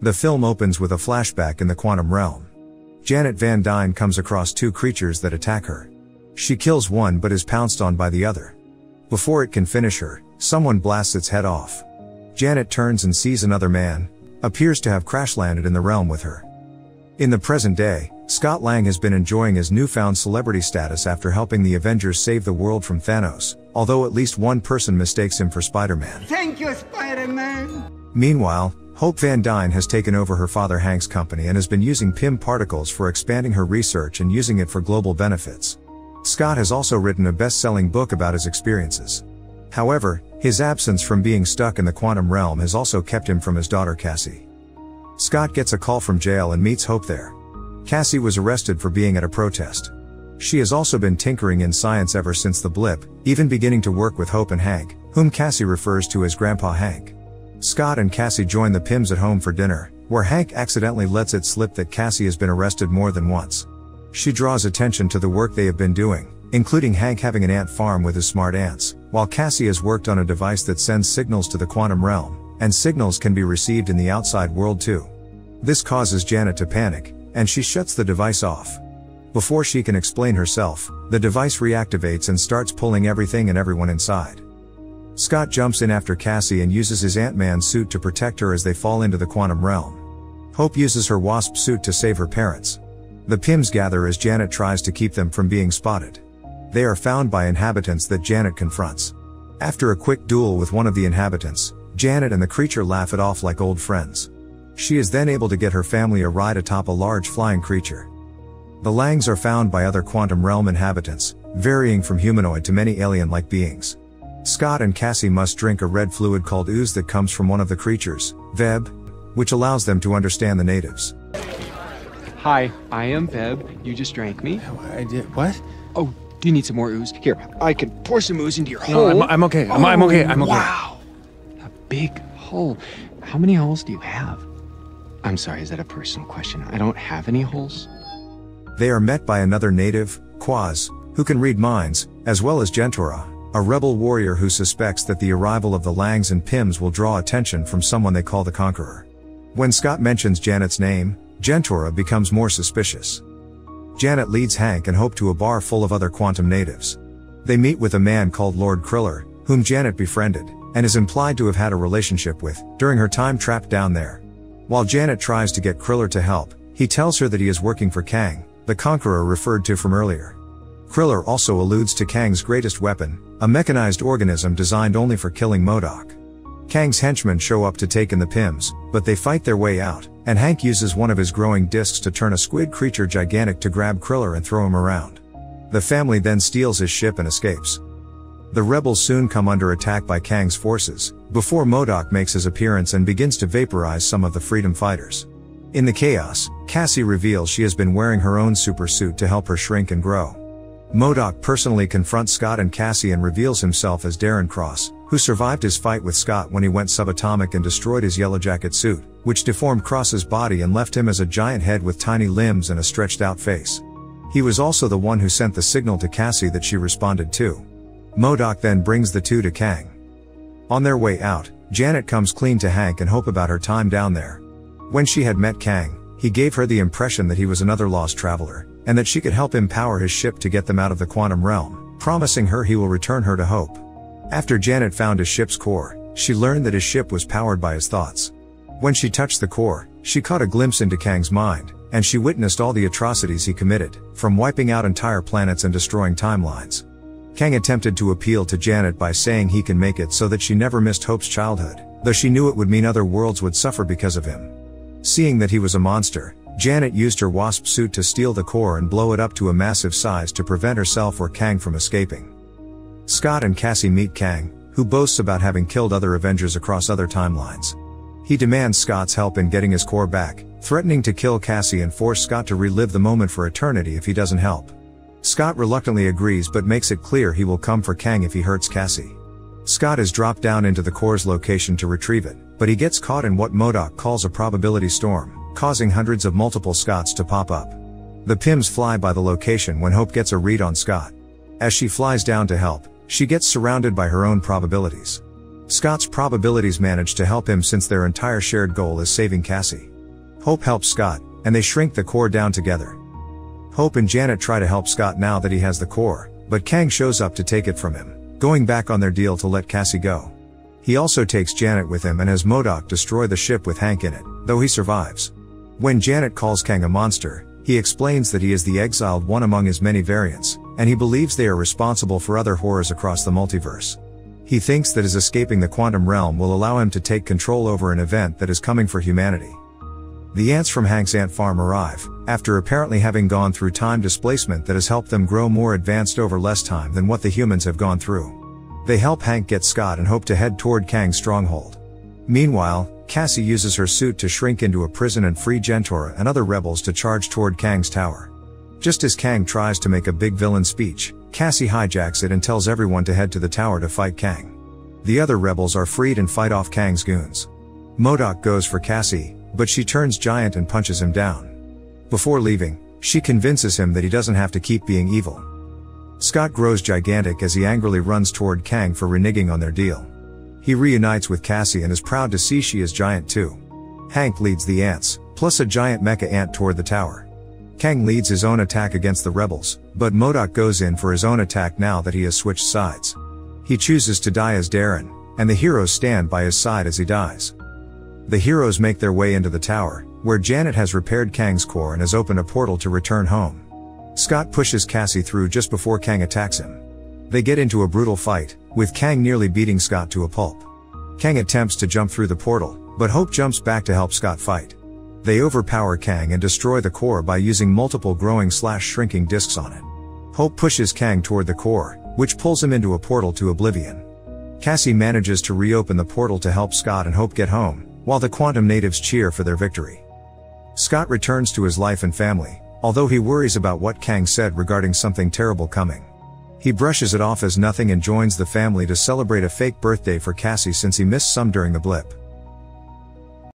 The film opens with a flashback in the quantum realm. Janet Van Dyne comes across two creatures that attack her. She kills one but is pounced on by the other. Before it can finish her, someone blasts its head off. Janet turns and sees another man, appears to have crash-landed in the realm with her. In the present day, Scott Lang has been enjoying his newfound celebrity status after helping the Avengers save the world from Thanos, although at least one person mistakes him for Spider-Man. Thank you, Spider-Man! Meanwhile, Hope Van Dyne has taken over her father Hank's company and has been using PIM particles for expanding her research and using it for global benefits. Scott has also written a best-selling book about his experiences. However, his absence from being stuck in the quantum realm has also kept him from his daughter Cassie. Scott gets a call from jail and meets Hope there. Cassie was arrested for being at a protest. She has also been tinkering in science ever since the blip, even beginning to work with Hope and Hank, whom Cassie refers to as Grandpa Hank. Scott and Cassie join the Pims at home for dinner, where Hank accidentally lets it slip that Cassie has been arrested more than once. She draws attention to the work they have been doing, including Hank having an ant farm with his smart ants, while Cassie has worked on a device that sends signals to the quantum realm, and signals can be received in the outside world too. This causes Janet to panic, and she shuts the device off. Before she can explain herself, the device reactivates and starts pulling everything and everyone inside. Scott jumps in after Cassie and uses his Ant-Man suit to protect her as they fall into the quantum realm. Hope uses her Wasp suit to save her parents. The Pims gather as Janet tries to keep them from being spotted. They are found by inhabitants that Janet confronts. After a quick duel with one of the inhabitants, Janet and the creature laugh it off like old friends. She is then able to get her family a ride atop a large flying creature. The Langs are found by other quantum realm inhabitants, varying from humanoid to many alien-like beings. Scott and Cassie must drink a red fluid called ooze that comes from one of the creatures, Veb, which allows them to understand the natives. Hi, I am Veb. You just drank me. I did what? Oh, do you need some more ooze? Here, I can pour some ooze into your No, hole. I'm okay. I'm okay. Wow, a big hole. How many holes do you have? I'm sorry, is that a personal question? I don't have any holes. They are met by another native, Quaz, who can read minds, as well as Gentora, a rebel warrior who suspects that the arrival of the Langs and Pims will draw attention from someone they call the Conqueror. When Scott mentions Janet's name, Gentora becomes more suspicious. Janet leads Hank and Hope to a bar full of other quantum natives. They meet with a man called Lord Kriller, whom Janet befriended, and is implied to have had a relationship with, during her time trapped down there. While Janet tries to get Kriller to help, he tells her that he is working for Kang, the Conqueror referred to from earlier. Kriller also alludes to Kang's greatest weapon, a mechanized organism designed only for killing MODOK. Kang's henchmen show up to take in the Pims, but they fight their way out, and Hank uses one of his growing discs to turn a squid creature gigantic to grab Kriller and throw him around. The family then steals his ship and escapes. The rebels soon come under attack by Kang's forces, before MODOK makes his appearance and begins to vaporize some of the freedom fighters. In the chaos, Cassie reveals she has been wearing her own super suit to help her shrink and grow. MODOK personally confronts Scott and Cassie and reveals himself as Darren Cross, who survived his fight with Scott when he went subatomic and destroyed his Yellow Jacket suit, which deformed Cross's body and left him as a giant head with tiny limbs and a stretched out face. He was also the one who sent the signal to Cassie that she responded to. MODOK then brings the two to Kang. On their way out, Janet comes clean to Hank and Hope about her time down there. When she had met Kang, he gave her the impression that he was another lost traveler, and that she could help him power his ship to get them out of the quantum realm, promising her he will return her to Hope. After Janet found his ship's core, she learned that his ship was powered by his thoughts. When she touched the core, she caught a glimpse into Kang's mind, and she witnessed all the atrocities he committed, from wiping out entire planets and destroying timelines. Kang attempted to appeal to Janet by saying he can make it so that she never missed Hope's childhood, though she knew it would mean other worlds would suffer because of him. Seeing that he was a monster, Janet used her Wasp suit to steal the core and blow it up to a massive size to prevent herself or Kang from escaping. Scott and Cassie meet Kang, who boasts about having killed other Avengers across other timelines. He demands Scott's help in getting his core back, threatening to kill Cassie and force Scott to relive the moment for eternity if he doesn't help. Scott reluctantly agrees but makes it clear he will come for Kang if he hurts Cassie. Scott is dropped down into the core's location to retrieve it, but he gets caught in what MODOK calls a probability storm, causing hundreds of multiple Scotts to pop up. The Pims fly by the location when Hope gets a read on Scott. As she flies down to help, she gets surrounded by her own probabilities. Scott's probabilities manage to help him since their entire shared goal is saving Cassie. Hope helps Scott, and they shrink the core down together. Hope and Janet try to help Scott now that he has the core, but Kang shows up to take it from him, going back on their deal to let Cassie go. He also takes Janet with him and has MODOK destroy the ship with Hank in it, though he survives. When Janet calls Kang a monster, he explains that he is the exiled one among his many variants, and he believes they are responsible for other horrors across the multiverse. He thinks that his escaping the quantum realm will allow him to take control over an event that is coming for humanity. The ants from Hank's ant farm arrive, after apparently having gone through time displacement that has helped them grow more advanced over less time than what the humans have gone through. They help Hank get Scott and hope to head toward Kang's stronghold. Meanwhile, Cassie uses her suit to shrink into a prison and free Jentora and other rebels to charge toward Kang's tower. Just as Kang tries to make a big villain speech, Cassie hijacks it and tells everyone to head to the tower to fight Kang. The other rebels are freed and fight off Kang's goons. MODOK goes for Cassie, but she turns giant and punches him down. Before leaving, she convinces him that he doesn't have to keep being evil. Scott grows gigantic as he angrily runs toward Kang for reneging on their deal. He reunites with Cassie and is proud to see she is giant too. Hank leads the ants, plus a giant mecha ant toward the tower. Kang leads his own attack against the rebels, but MODOK goes in for his own attack now that he has switched sides. He chooses to die as Darren, and the heroes stand by his side as he dies. The heroes make their way into the tower, where Janet has repaired Kang's core and has opened a portal to return home. Scott pushes Cassie through just before Kang attacks him. They get into a brutal fight, with Kang nearly beating Scott to a pulp. Kang attempts to jump through the portal, but Hope jumps back to help Scott fight. They overpower Kang and destroy the core by using multiple growing/shrinking discs on it. Hope pushes Kang toward the core, which pulls him into a portal to oblivion. Cassie manages to reopen the portal to help Scott and Hope get home, while the quantum natives cheer for their victory. Scott returns to his life and family, although he worries about what Kang said regarding something terrible coming. He brushes it off as nothing and joins the family to celebrate a fake birthday for Cassie since he missed some during the blip.